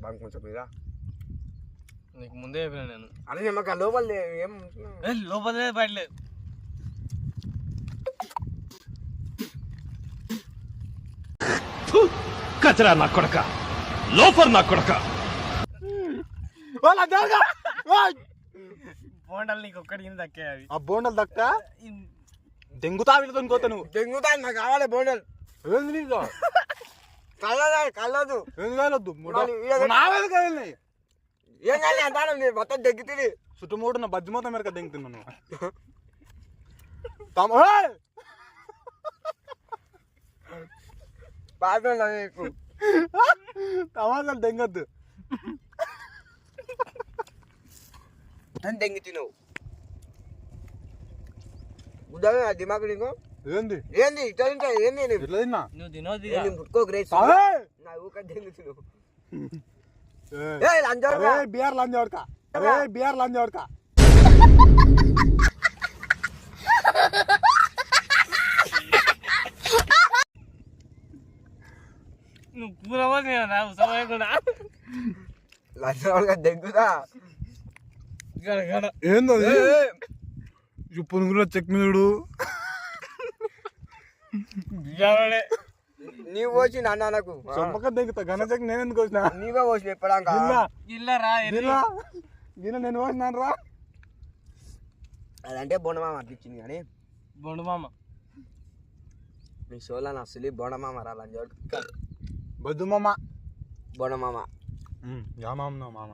బాగా కొంచెం మీద నీకు ముందే చెప్పినా నేను. అదే నిమ్మకాయ లోపల ఏం లోపలే బయటలేదు. కచరా నా కొడక, లోఫర్ నా కొడక. బోండాలు నీకు ఒక్కడికి దక్కాయి అవి. ఆ బోండలు దక్క దెంగుతా వీళ్ళతో ఇంకోతా నువ్వు. దెంగుతా నాకు కావాలి బోండలు. ఏంది నీకు కలదు ఏం కాలొద్దు ఏం కానీ అంటాను నేను మొత్తం దెగ్గుతుంది. చుట్టుముట్టు నా బజ్జి మొత్తం మేరకు దెంగుతున్నాను. టమాటాలు దెంగొద్దు దెంగి తినవు ఉదయం దిమాకు నీకు ఏంది ఏంది ఇట్లా తింటా ఏంది ఎట్లా తిన్నా నువ్వు తినోద్దు. ముట్టుకోగ్రేస్ నా ఊక దెంగి తిను. బిఆర్ లంజోడక అరే బిఆర్ లంజోడక నువ్వు పూరవని రావు సమయం కూడా లంచోడుగా దెంగుతా. ఏందో పునుగులో చట్నీడు నీవు పోసి నాన్నకు సొమ్మక దెంగుతా ఘన చట్నీ నేను ఎందుకు వచ్చినా నీవే పోసి ఎప్పడాక గిన్నె నేను పోసినాను రా. అదంటే బొండమామ అట్లిచ్చింది కానీ బొండమామ మీ షోలో అసలు బొండమామ రా లంచోడు బొద్దు మామ బొండమామ యా మామ మామ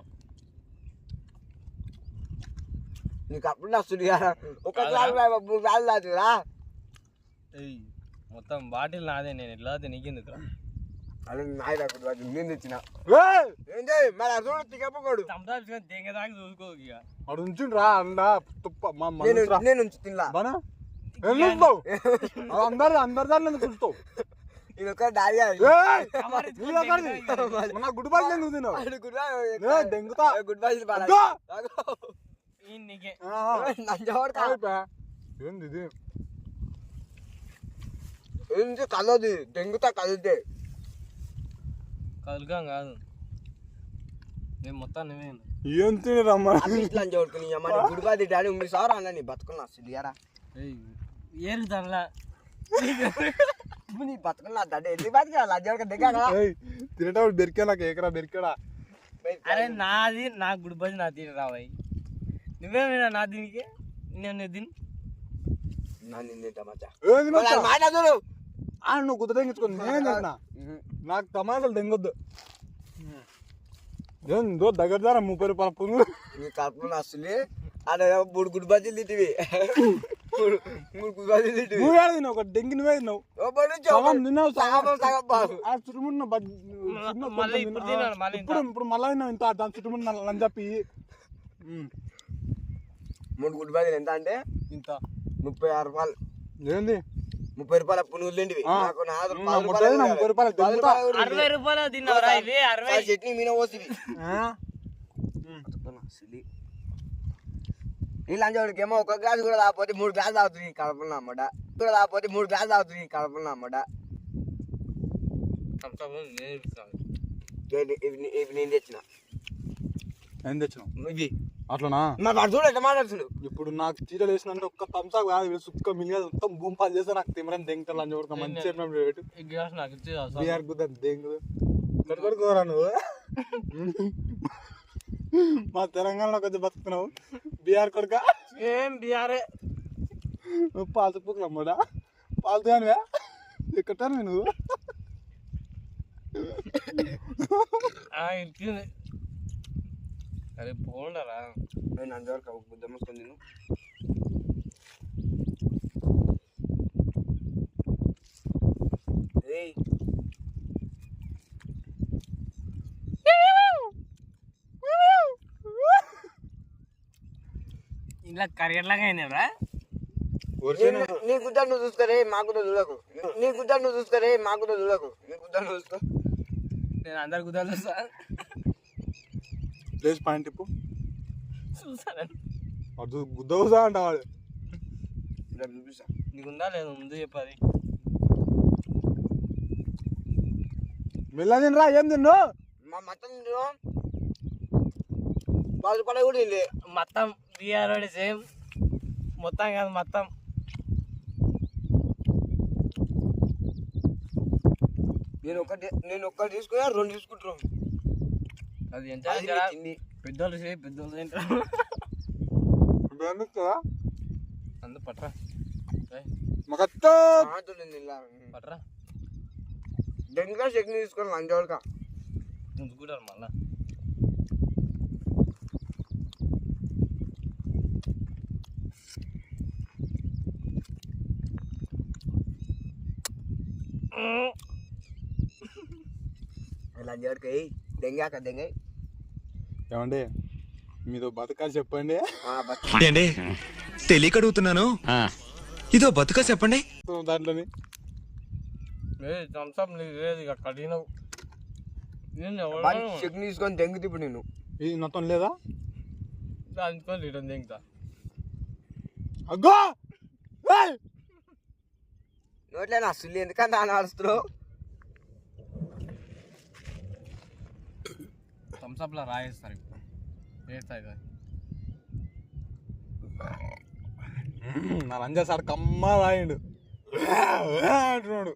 నీకు అప్పుడు అసలు ఒక గ్లాస్ 3 గ్లాసులు తాగుతురా. మొత్తం బాటిల్ నాదే, నేను ఎట్లా నీకెందుకు అది నాయ తాగుతుంది నేను తెచ్చిన ఏంటి మరి అసలు తికపోకూడదు దేంగదాకా చూసుకో. ఇక అడు ఉంచుండ్రా అందా తుప్ప నేను ఉంచి తినలా అందరు దాంట్లో చూస్తావు. ఇది ఒక డాడీ గుడ్ బాయ్ నువ్వు తిన్నావు దెంగుతా గుడ్ బై ఏంది ఇది ఏంటి కలదు దెంగుతా కదిలితే కదులుకాం కాదు నేను మొత్తం నువ్వే ఏం తినరమ్మా ఇట్లా చూడుకుని గుడ్ బై డాడీ 9 అన్న నీ బతుకున్నా అసలు ఇయరా ఏరుతానులా నీ బతుకున్నా దండ ఎన్ని బతికా లంచోడుగా దిగాడా తినేటప్పుడు బెరికా నాకు ఏకరా బెరికాడా. అరే నాది నా గుడి బజ్ నా తిని రావాయి నువ్వేమైనా నా దీనికి నేను తిని నువ్వు గుద్ద దెంగించుకోండి నేను తిన్నా నాకు టమాటాలు దెంగొద్దు. ఏందో దగ్గర ద్వారా 30 రూపాయల పునుగులు నీ కడుపున అసలు అదే 3 గుడ్ బజ్జీలు తింటివి 3 గుడ్ బజ్జీలు తింటివి. నువ్వు ఏడ తిన్నావు ఒక దెంగి నువ్వే తిన్నావు ఇప్పుడు మళ్ళీ తిన్నావు ఇంత దాని చుట్టుముట్టు అని చెప్పి 3 గుడ్ బజ్జీలు ఎంత అంటే ఇంత 36 రూపాయలు. ఏంది 30 రూపాయల పునుగులు తింటివి. నాకు 30 రూపాయలు 60 రూపాయలు తిన్నావురా ఇవి 60 చట్నీ మీన పోసివి ఈ లంచోడికి ఏమో ఒక గ్లాస్ కూడా తాకపోతే 3 గ్లాసులు తాగుతుంది కడపలు అమ్మట కూడా తాకపోతే 3 గ్లాసులు తాగుతుంది కడపలు అమ్మట. ఇవి నేను తెచ్చిన ఏం తెచ్చినావు ఇవి అట్లనా చూడ ఎట్లా మాట్లాడుతుడు. ఇప్పుడు నాకు చీరలు వేసినంటే ఒక్క థమ్స్ అప్ కాదు సుక్క మిలిగా మొత్తం భూమిపాలు చేస్తే నాకు తిమ్మరని దెంగతాను లంచ్ కొడుక మంచి బీఆర్ కుదా దెంగు కొడుకోరా నువ్వు. మా తెలంగాణలో కొంచెం బతుకుతున్నావు బీఆర్ కొడుక ఏం బీఆర్ఏ పాలు పుక్కులు అమ్మడా పాలు కానివా ఎక్కటాను నువ్వు అరే పోండరా నేను అంతవరకు బుద్ధ మూసుకొని తిను. ఇలా కరియర్లాగా అయినరా నీ గుద్ద నువ్వు చూస్తారే మా గుద్ద చూడకు. నీ గుద్ద నువ్వు చూస్తారే మా గుద్ద చూడకు. నీ గుద్ద నువ్వు చూస్తా నేను అందరు గుద్దాలు చూస్తా. ప్లేస్ పాయింట్ ఇప్పు చూసాను గుద్దవుసా అంట వాడు చూపిస్తా. నీకుందా లేదు ముందు చెప్పది. మెల్ల తినరా ఏం తిన్ను మా మొత్తం 10 రూపాయలు కూడా ఇల్లే మొత్తం బీఆర్ సేమ్ మొత్తం కాదు మొత్తం. నేను ఒక్కటి తీసుకున్నా 2 తీసుకుంటున్నాం. అది ఎంత అది తిండి. పెద్దోళ్ళు తింటారు. అందు పట్రా పట్రా దెంగా చట్నీ తీసుకొని మంచోడుక ముందుకుంటారు మళ్ళా. లంచోడుక దెంగాక దెంగ ఏమండి మీదో బతకాలు చెప్పండి. ఏంటి తెలియక అడుగుతున్నాను, ఇదో బతుక చెప్పండి. దాంట్లోని థమ్స్అప్ నీకు లేదు ఇక కడిగినవు. చట్నీ తీసుకొని దెంగుతి ఇప్పుడు నేను ఇది మొత్తం లేదా దానికొని రిటర్న్ దింగుతా. అగ్గో నోట్లేనా అసలు ఎందుకంటే దాని అరుస్తున్నావు. థమ్స్అప్లో రాయేస్తారు ఇప్పుడు వేస్తాయి కదా. నా రంజా సార్ కమ్మ రాయండు అంటున్నాడు.